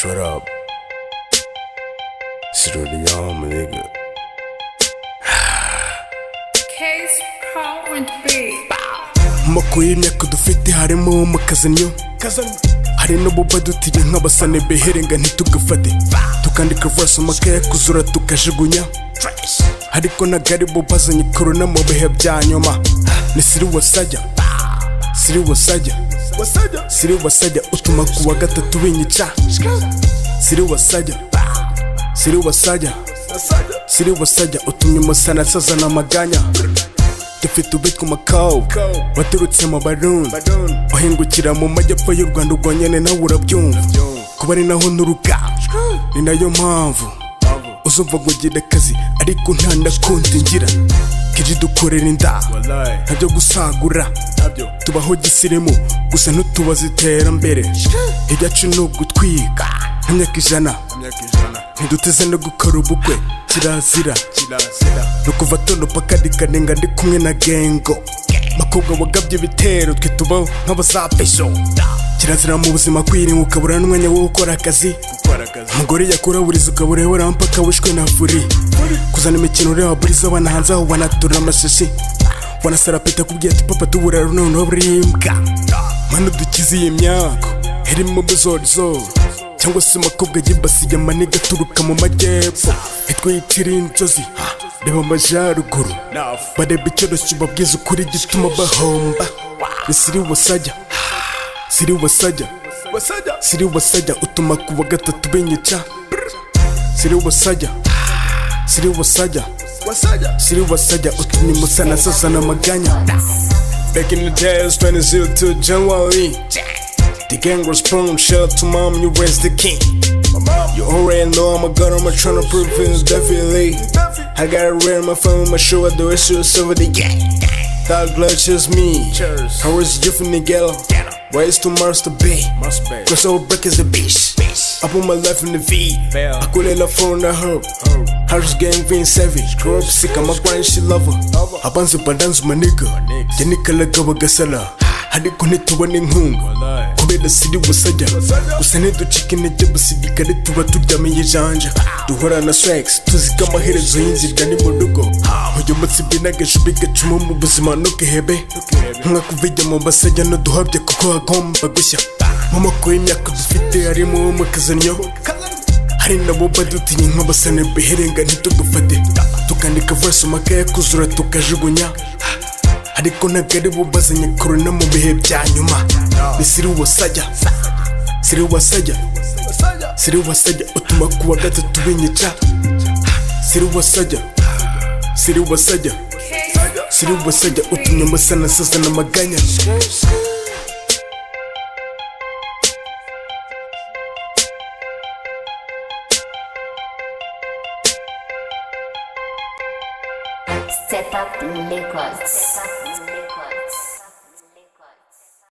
Shut up. Sit with the arm, nigga. Case Paul and B. Amakuru y'imyaka dufite harimo umukazanyo hari n'ububa dutiye nk'abasane beherenga ntitugafate tukandika verse amakaye kuzura tukajugunya ariko nagari bo bazanye corona mu bihe bya nyuma ni siri wasajya utuma kuwa gatatu binyica siri wasajya utumye umusana sazana amaganya dufite ubitwa Macau waturutse mu Barundi uhingukira mu majyepfo y'u Rwanda ubwo nyene nawe urabyumva kuba ari naho nturuka ni nayo mpamvu uzumva ngo ugire akazi ariko nta ndakundi ngira kije dukorera inda ntabyo gusagura tubaho gisirimu gusa ntutubaze iterambere ibyacu ni ugutwika nk'imyaka ijana ntiduteze no gukora ubukwe kirazira no kuva tondo paka dikanenga ndi kumwe na gengo makobwa wagabye ibitero twe tubaho nk'abazapesho kirazira mu buzima kwirinda ukabura n'umwanya wo gukora akazi umugore yakura buriza ukabura yehora mpaka wishwe na furi kuzana imikino ureba buriza abana hanze aho wanatura amashashi wanasarapita kubwiye ati papa tubura noneho burimbwa manu dukize iyi myaka irimo buzorizo cyangwa se makobwa y'ibasiye amaniga aturuka mu majyepfo itwitira inzozi reba amajyaruguru bareba icyoroshye babwiza ukuri gituma bahomba ni siri wasajya utuma kuwa gatatu binyica siri wasajya utumye umusana sazana amaganya. Back in the days 2002 January the gang was sprung, shout out to mom, you raised the king. You already know I'm a gun, I'm tryna prove it definitely. I got it red on my phone, my show, I do it, shoes over the gang. That blood just me. How is you from the ghetto? Ways to Master B. Cause all break is a beast. I put my life in the V. I call it love for the herb. Harris gang being savage. Grow up sick, I'm a grind, she love her. I bounce up and dance, my nigga. Janika like a gasala. Ariko ntitubona inkunga kubera siri wasajya gusa ntiducike intege basidikare tuba turyamiye ijanja duhora na swags tuzika amaherezo y'inzira ni mu rugo uyu munsi binagaje bigacuma mu buzima n'ukihebe nkakuvijya mu basajya no duhabye kuko hagomba gushya mu makuru y'imyaka dufite harimo umukazanyo hari nabo badutinye nk'abasane beherenga ntitugafate tukandika verse amakaye kuzura tukajugunya ariko nagari bo bazanye corona mu bihe bya nyuma ni siri wasajya utuma kuwa gatatu binyica siri wasajya utumye umusana sazana amaganya. Step up records.